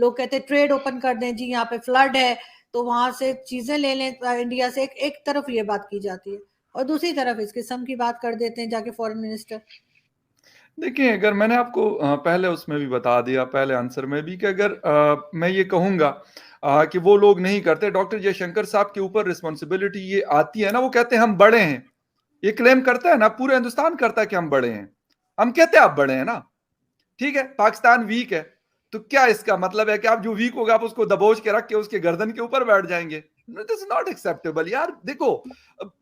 लोग कहते हैं ट्रेड ओपन कर दें जी, यहाँ पे फ्लड है तो वहां से चीजें ले लें इंडिया से, एक तरफ ये बात की जाती है और दूसरी तरफ इस किस्म की बात कर देते हैं जाके फॉरेन मिनिस्टर। देखिए, अगर मैंने आपको पहले उसमें भी बता दिया, पहले आंसर में भी, कि अगर मैं ये कहूंगा कि वो लोग नहीं करते, डॉक्टर जयशंकर साहब के ऊपर रिस्पॉन्सिबिलिटी ये आती है ना, वो कहते हैं हम बड़े हैं, ये क्लेम करता है ना, पूरे हिंदुस्तान करता है कि हम बड़े हैं, हम कहते हैं आप बड़े हैं ना, ठीक है, पाकिस्तान वीक है, तो क्या इसका मतलब है कि आप जो वीक होगा आप उसको दबोच के रख के उसके गर्दन के ऊपर बैठ जाएंगे? दिस इज नॉट एक्सेप्टेबल यार। देखो,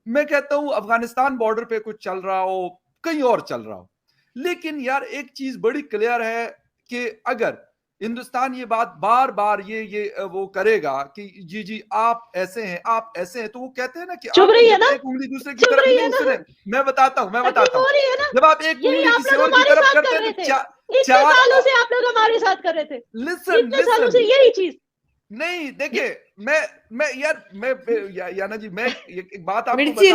मैं कहता हूं अफगानिस्तान बॉर्डर पे कुछ चल रहा हो, कहीं और चल रहा हो, लेकिन यार एक चीज बड़ी क्लियर है कि अगर हिंदुस्तान ये बात बार बार ये वो करेगा कि जी जी आप ऐसे हैं, आप ऐसे हैं, तो वो कहते हैं ना कि चुभ रही है ना, एक उंगली दूसरे की तरफ नहीं, सुने मैं बताता हूँ जब आप एक उंगली किसी और की तरफ करते हैं तो इतने सालों से आप लोग हमारे साथ कर रहे थे, इतने सालों से यही चीज नहीं। देखिए, याना जी, मैं एक बात आपको मिर्ची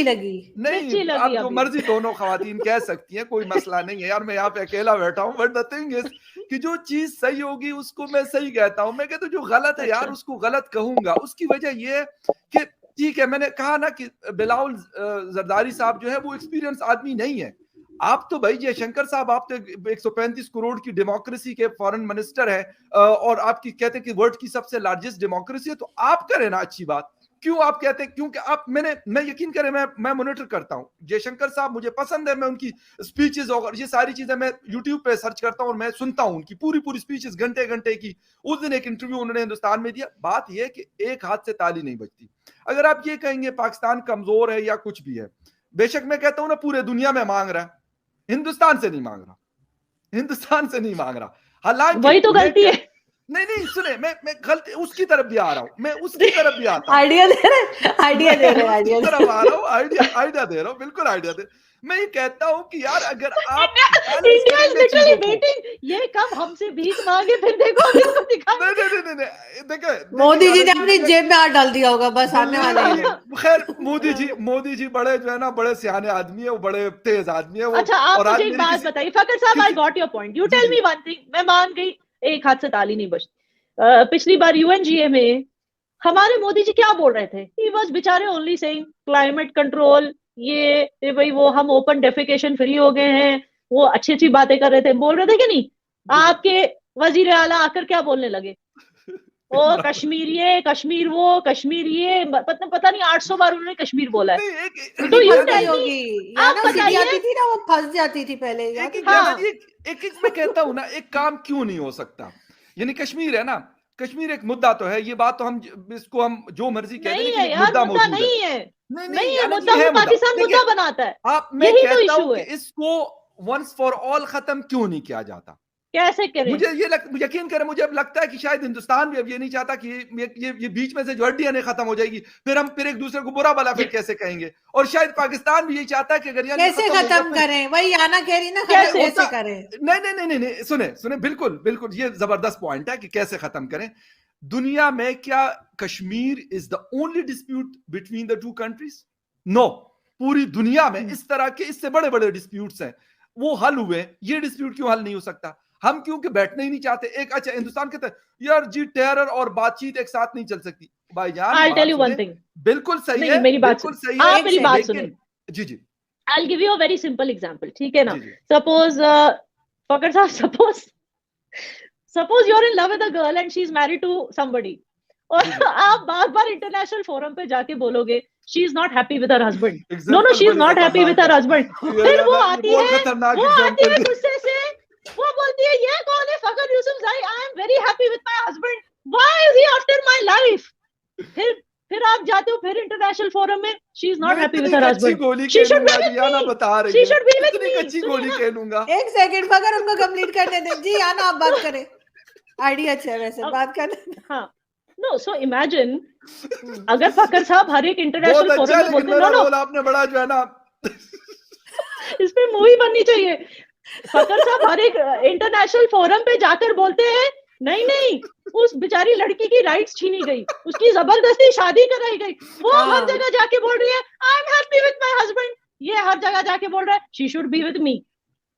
लगी नहीं, आप जो मर्जी दोनों खवातीन कह सकती हैं, कोई मसला नहीं है यार, मैं यहाँ पे अकेला बैठा हूँ, बट द थिंग इज कि जो चीज सही होगी उसको मैं सही कहता हूँ, मैं कहता हूँ जो गलत है यार उसको गलत कहूंगा। उसकी वजह ये है कि ठीक है, मैंने कहा ना कि बिलावल जरदारी साहब जो है वो एक्सपीरियंस आदमी नहीं है। आप तो भाई जयशंकर साहब, आप तो 135 करोड़ की डेमोक्रेसी के फॉरेन मिनिस्टर है, और आपकी कहते हैं कि वर्ल्ड की सबसे लार्जेस्ट डेमोक्रेसी है, तो आप करें ना अच्छी बात। क्यों आप कहते हैं? क्योंकि आप मैं यकीन करें, मैं मॉनिटर करता हूं जयशंकर साहब, मुझे पसंद है, मैं उनकी स्पीचेस और ये सारी चीजें मैं यूट्यूब पे सर्च करता हूं और मैं सुनता हूं उनकी पूरी स्पीचेस, घंटे घंटे की। उस दिन एक इंटरव्यू उन्होंने हिंदुस्तान में दिया। बात यह है कि एक हाथ से ताली नहीं बजती। अगर आप ये कहेंगे पाकिस्तान कमजोर है या कुछ भी है, बेशक मैं कहता हूं ना पूरे दुनिया में मांग रहा है, हिंदुस्तान से नहीं मांग रहा, हिंदुस्तान से नहीं मांग रहा। हालांकि वही तो गलती है। नहीं सुने, मैं गलती उसकी तरफ भी आ रहा हूं, मैं उसकी तरफ भी आता हूं, आइडिया दे रहे आइडिया तरफ आ रहा हूं, आइडिया दे रहा हूं, बिल्कुल आइडिया दे। मैं ये कहता हूं कि यार अगर आप इंडिया इज लिटरली वेटिंग, ये कब हमसे भीख मांगे फिर देखो इसको दिखाएंगे। नहीं देखो, मोदी जी ने अपनी जेब में हाथ डाल दिया होगा, बस आने वाले हैं। खैर, मोदी जी बड़े जो है ना, बड़े सियाने आदमी है, वो बड़े तेज आदमी है वो। अच्छा, आप मुझे एक बात बताइए फकर साहब, I got your point, you tell me one thing, मैं मान गई एक हाथ से ताली नहीं बजती। पिछली बार यूएनजीए में हमारे मोदी जी क्या बोल रहे थे? ही वाज बेचारे ओनली सेइंग क्लाइमेट कंट्रोल, ये भाई वो हम ओपन डेफिकेशन फ्री हो गए हैं, वो अच्छी अच्छी बातें कर रहे थे, बोल रहे थे कि नहीं? आपके वजीर आला आकर क्या बोलने लगे? ओ कश्मीर ये, कश्मीर वो, कश्मीर ये, पता नहीं 800 बार उन्होंने कश्मीर बोला है। तो यू टेल मी, आप बताइए थी ना, वो फंस जाती थी पहले। एक मैं कहता हूं ना, एक काम क्यों नहीं हो सकता? यानी कश्मीर है ना, कश्मीर एक मुद्दा तो है, ये बात तो हम इसको हम जो मर्जी कह दें, लेकिन मुद्दा मौजूद नहीं है, नहीं है मुद्दा वो पाकिस्तान मुद्दा बनाता है। आप, मैं कहता हूं कि इसको वंस फॉर ऑल खत्म क्यों नहीं किया जाता? कैसे करें? मुझे यकीन करें, मुझे अब लगता है कि शायद हिंदुस्तान भी अब ये नहीं चाहता कि ये बीच में से जो हड्डियां खत्म हो जाएगी, फिर हम फिर एक दूसरे को बुरा भला फिर कैसे कहेंगे। और शायद पाकिस्तान भी यही चाहता है कि अगर कैसे खत्म करें, वही आना कह रही ना, कैसे करें? नहीं, सुने बिल्कुल ये जबरदस्त पॉइंट है कि कैसे खत्म करें। दुनिया में क्या Kashmir is the only dispute between the two countries? No, पूरी दुनिया में इस तरह के इससे बड़े बड़े डिस्प्यूट्स हैं, वो हल हुए, ये डिस्प्यूट क्यों हल नहीं हो सकता? हम क्योंकि बैठने ही नहीं चाहते। एक अच्छा, हिंदुस्तान कहते हैं यार जी टेरर और बातचीत एक साथ नहीं चल सकती। भाईजान, I'll tell you one thing, बिल्कुल सही है, मेरी बात सुनिए, आप मेरी बात सुनिए। जी I'll give you a very simple example, ठीक है ना? Suppose फकर साहब, suppose you're in love with a girl and she's married to somebody, और आप बार बार इंटरनेशनल फोरम पे जाके बोलोगे she is not happy with her husband, no she is not happy with her husband, फिर वो आती है गुस्से से, वो बोलती है ये कौन है Fakhar Yousafzai, I am very happy with my husband, why is he after my life? फिर आप जाते हो फिर इंटरनेशनल फोरम में, she is not happy with her husband, she should be with me, बता रही she should be with me. कच्ची गोली खेलूंगा। एक सेकंड फकर, उनको कंप्लीट करने दे जी, आना आप बात करें, आइडिया अच्छा है वैसे, बात करने। हां, नो, सो इमेजिन अगर फकर साहब हर एक इंटरनेशनल फोरम में बोलते नो आपने बड़ा जो है ना इस पे मूवी बननी चाहिए। फकर साहब हर एक इंटरनेशनल फोरम पे जाकर बोलते हैं नहीं उस बेचारी लड़की की राइट्स छीनी गई, उसकी जबरदस्ती शादी कराई गई, वो हर जगह जाके बोल रही है I am happy with my husband, ये हर जगह जाके बोल रहा है शी शुड बी विद मी।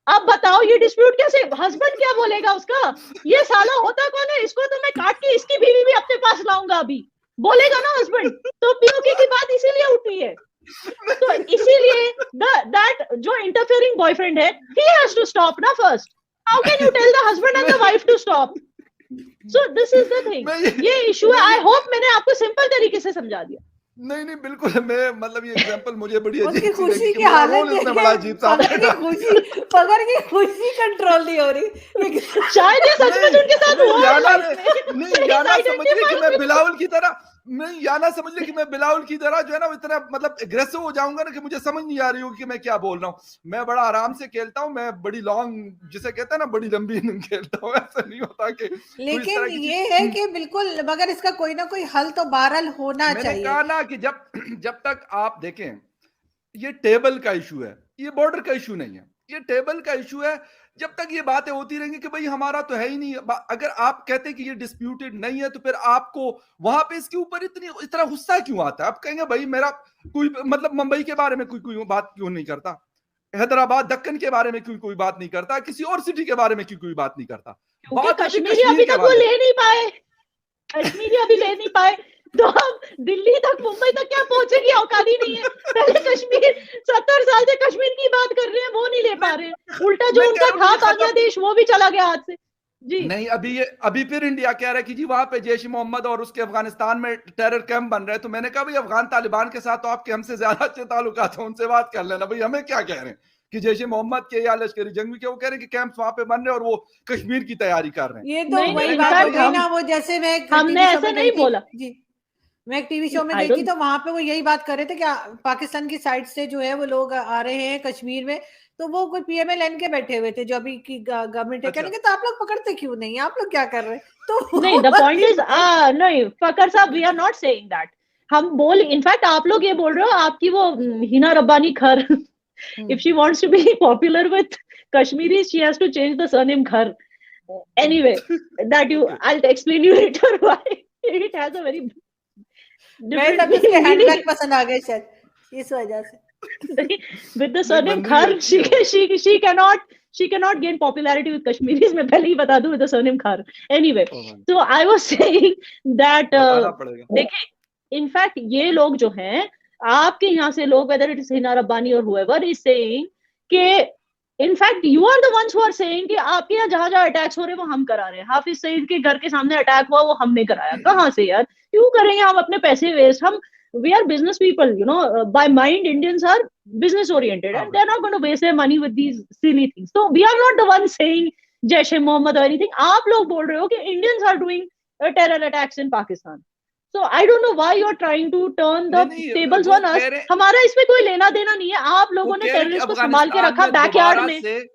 अब बताओ ये डिस्प्यूट कैसे, हस्बैंड क्या बोलेगा उसका, ये साला होता कौन है, इसको तो मैं काट के इसकी बीवी भी अपने पास लाऊंगा अभी, बोलेगा ना हस्बैंड। तो पीओके की बात इसीलिए उठी है। तो इसीलिए दैट जो इंटरफेयरिंग बॉयफ्रेंड है, he has to stop ना first. How can you tell the husband and the wife to stop? So this is the thing. ये इशू है। I hope मैंने आपको सिंपल तरीके से समझा दिया। नहीं नहीं बिल्कुल, मैं मतलब ये एग्जांपल मुझे बड़ी उसकी खुशी की हालत इसमें बड़ा अजीब सा पकड़ की खुशी कंट्रोल नहीं हो रही। शायद ये सचमुच उनके साथ हुआ है। नहीं याना समझ ले कि मैं बिलावल की तरह, मैं याना समझ ले कि मैं बिलावल की तरह जो है ना इतना मतलब एग्रेसिव हो जाऊंगा ना कि मुझे समझ नहीं आ रही होगी कि मैं क्या बोल रहा हूँ। मैं बड़ा आराम से खेलता हूँ, मैं बड़ी लॉन्ग जिसे कहते हैं ना बड़ी लंबी इनिंग खेलता हूँ, ऐसा नहीं होता कि। लेकिन ये है कि बिल्कुल, मगर इसका कोई ना कोई हल तो बहरहाल होना चाहिए। मैंने कहा ना कि जब तक आप देखें, ये टेबल का इशू है, ये बॉर्डर का इशू नहीं है, ये टेबल का इशू है। जब तक ये बातें होती रहेंगी कि भाई हमारा तो है ही नहीं, अगर आप कहते हैं कि ये डिस्प्यूटेड नहीं है तो फिर आपको वहां पे इसके ऊपर इतना गुस्सा क्यों आता है? आप कहेंगे भाई मेरा कोई मतलब मुंबई के बारे में कोई बात क्यों नहीं करता, हैदराबाद दक्कन के बारे में क्यों कोई बात नहीं करता, किसी और सिटी के बारे में क्यों कोई बात नहीं करता? कश्मीरी अभी तक वो ले नहीं पाए, कश्मीरी अभी ले नहीं पाए, तो हम दिल्ली तक मुंबई तक क्या पहुंचेगी, औकात ही नहीं है। पहले कश्मीर 70 साल से कश्मीर की बात कर रहे हैं, वो नहीं ले पा रहे, उल्टा जो उनका था बांग्लादेश वो भी चला गया हाथ से। जी नहीं, अभी फिर इंडिया कह रहा है कि जी वहां पे जैश मोहम्मद और उसके अफगानिस्तान में टेरर कैंप बन रहे हैं। तो मैंने कहा भाई अफगान तालिबान के साथ तो आपके हमसे ज्यादा अच्छे ताल्लुकात हैं, उनसे बात कर लेना। भाई हमें क्या कह रहे हैं कि जैश मोहम्मद के या लश्करी जंगी के वो कह रहे हैं कि कैंप्स वहां पे बन रहे हैं और वो कश्मीर की तैयारी कर रहे हैं। ये तो वही बात हो गई ना, वो जैसे हमने ऐसे नहीं बोला जी, मैं एक टीवी शो में गई थी तो वहां पे वो यही बात कर रहे थे कि पाकिस्तान की साइड से जो है वो लोग आ रहे हैं कश्मीर में, तो वो कोई PMLN के बैठे हुए थे जो अभी की गवर्नमेंट है। कहने के तो आप लोग पकड़ते क्यों नहीं, आप लोग क्या कर रहे हैं? तो नहीं, द पॉइंट इज नहीं फकर साहब, we are not saying that. हम बोल, इनफैक्ट आप लोग ये बोल रहे हो आपकी वो हिना रब्बानी खर, if she wants to be popular with Kashmiris, she has to change the surname Khar. Anyway, that I'll explain you later why it has a very handbag पसंद आ गए शायद इस वजह से। With the surname Khar, she cannot gain popularity with Kashmiris. मैं पहले ही बता दूं, with the surname Khar. Anyway, so I was saying that देखिए, in fact ये लोग जो हैं आपके यहाँ से लोग, whether it is Hina Rabbani or whoever is saying कि in fact you are the ones who are saying कि आपके यहाँ जहाँ जहाँ अटैक्स हो रहे हैं वो हम करा रहे हैं। हाफिज सईद के घर के सामने अटैक हुआ, वो हमने कराया। कहाँ से यार, क्यों करेंगे हम अपने पैसे वेस्ट? हम we are business people, you know, by mind Indians are business oriented and they're not going to waste their money with these silly things. So we are not the ones saying Jaish-e-Mohammed or anything. आप लोग बोल रहे हो कि Indians are doing terror attacks in Pakistan. So I don't know why you're trying to turn the tables on us. हमारा इसमें कोई लेना देना नहीं है। आप लोगों ने टेररिस्ट को संभाल के रखा बैकयार्ड में,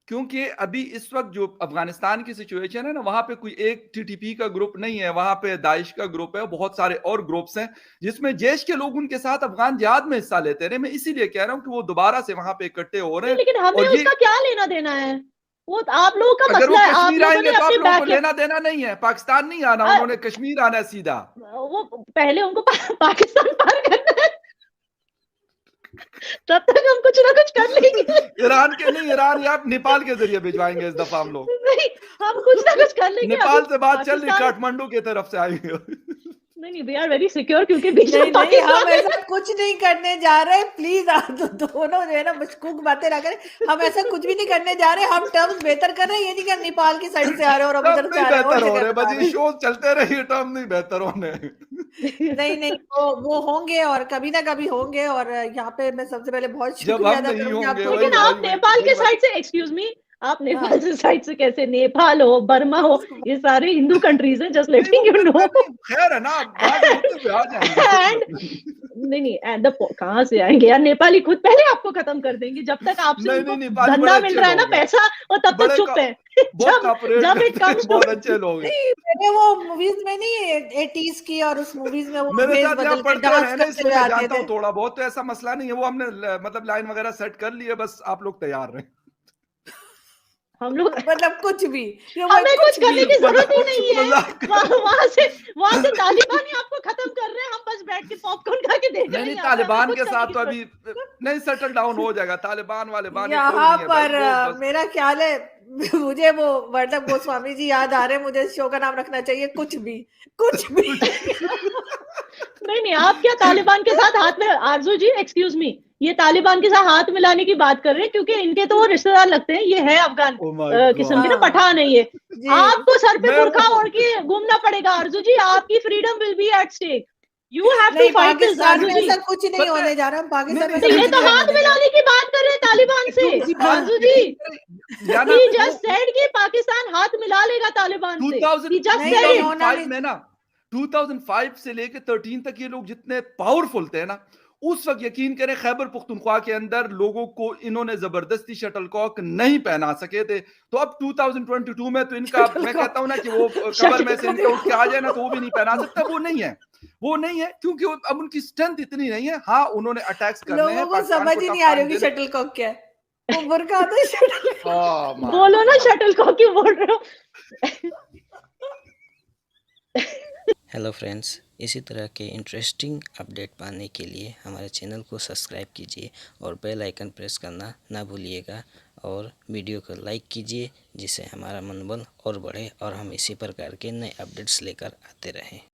क्योंकि अभी इस वक्त जो अफगानिस्तान की सिचुएशन है ना, वहां पे कोई एक TTP का ग्रुप नहीं है, वहां पे दाइश का ग्रुप है, बहुत सारे और ग्रुप्स हैं जिसमें जैश के लोग उनके साथ अफगान जिहाद में हिस्सा लेते रहे। मैं इसीलिए कह रहा हूं कि वो दोबारा से वहां पे इकट्ठे हो रहे हैं। लेकिन हमें उसका क्या लेना देना है? वो आप लोगों का मसला है। आप लोगों ने अपने बैक लेना देना नहीं है, पाकिस्तान नहीं आना, उन्होंने कश्मीर आना है सीधा। वो पहले उनको पाकिस्तान पार करना है, तब तक हम कुछ ना कुछ कर लेंगे। ईरान के नहीं, ईरान या नेपाल के जरिए भिजवाएंगे इस दफा हम लोग। नहीं, हम कुछ ना कुछ कर लेंगे। नेपाल से बात चल रही, काठमांडू की तरफ से आएंगे। नहीं, वी आर वेरी सिक्योर, क्योंकि बीच में नहीं, हम ऐसा कुछ नहीं करने जा रहे। प्लीज आप दोनों जो है ना मशकूक बातें ना करें। हम ऐसा कुछ भी नहीं करने जा रहे। हम टर्म्स बेहतर कर रहे हैं, ये नहीं कि नेपाल की साइड से आ रहे और उधर से आ रहे हैं। बस ये शो चलते रहे, टर्म नहीं बेहतर होने। नहीं, वो होंगे और कभी ना कभी होंगे। और यहाँ पे मैं सबसे पहले बहुत शुक्रिया अदा करूंगी आपको। लेकिन आप नेपाल के साइड से, एक्सक्यूज मी, आप नेपाल से साइड से कैसे? नेपाल हो, बर्मा हो, ये सारे हिंदू कंट्रीज हैं, जस्ट लेटिंग यू नो। खैर है ना, नहीं, एंड कहाँ से आएंगे यार? नेपाली खुद पहले आपको खत्म कर देंगे। जब तक आपसे धंधा मिल रहा है ना, पैसा, और तब तक चुप है। जब इट कम्स टू, बहुत अच्छे लोग हैं। मैंने वो मूवीज में नहीं 80s की, और उस मूवीज में वो मेरे साथ बदल के डांस करते हुए आते थे। थोड़ा बहुत तो ऐसा मसला नहीं है, वो हमने मतलब लाइन वगैरह सेट कर ली है, बस आप लोग तैयार रहे। हम लोग मतलब कुछ भी, हमें कुछ करने की जरूरत ही कुछ नहीं है। मजाक वहां से तालिबान ही आपको खत्म कर रहे हैं, हम बस बैठ के पॉपकॉर्न खा के देख रहे नहीं हैं नहीं, यहाँ पे, हमें तालिबान कुछ के करने साथ की तो जरूरत अभी नहीं सेटल डाउन हो जाएगा। तालिबान वाले बानी कोई यहाँ नहीं है भाई, पर वो बस मेरा ख्याल है मुझे वो मतलब गोस्वामी जी याद आ रहे हैं, मुझे शो का नाम रखना चाहिए कुछ भी, कुछ भी। नहीं, आप क्या तालिबान के साथ हाथ में, आरजू जी एक्सक्यूज मी, ये तालिबान के साथ हाथ मिलाने की बात कर रहे हैं, क्योंकि इनके तो वो रिश्तेदार लगते हैं, ये है अफगान ओ माय किस्म की गॉड। ना, पठान है ये। जी आपको सर पे मैं बुरखा वो ओढ़ के घूमना पड़ेगा आरजू जी, आपकी freedom will be at stake, you have to नहीं, फाइट दिस पाकिस्तान आरजू में जी। ऐसा कुछ नहीं पता है, होने जा रहा, हम नहीं पाकिस्तान में नहीं, तो ऐसा ये कुछ तो नहीं हाथ होने देंगे। मिलाने की बात कर रहे हैं तालिबान से क्योंकि बात आरजू जी। यकीन करें, या ना He वो just said कि पाकिस्तान हाथ मिला लेगा तालिबान से, 2000 he just नहीं said नहीं it। होना 2005 नहीं। में ना, 2005 से लेके 13 तक ये लोग जितने पावरफुल थे ना, उस वक्त यकीन करें खैबर पुख्तनख्वा के अंदर लोगों को इन्होंने जबरदस्ती शटलकॉक नहीं पहना सके थे। तो अब 2022 में तो इनका, मैं कहता हूं ना कि वो कबर में से इनके उठ के आ जाए ना, तो वो भी नहीं पहना सकता। वो नहीं है, वो नहीं है, क्योंकि अब उनकी स्ट्रेंथ इतनी नहीं है। हाँ, उन्होंने अटैक्स करने हैं, लोगों को पाकिस्तान समझ को ही नहीं टफ आ रही टाइम होगी देने। शटल कॉक क्या है, वो बुरका आता है शटल ओह माय बोलो ना गॉड। शटलकॉक क्यों बोल रहे हो। हेलो फ्रेंड्स, इसी तरह के इंटरेस्टिंग अपडेट पाने के लिए हमारे चैनल को सब्सक्राइब कीजिए और बेल आइकन प्रेस करना ना भूलिएगा, और वीडियो को लाइक कीजिए, जिससे हमारा मनोबल और बढ़े और हम इसी प्रकार के नए अपडेट्स लेकर आते रहें।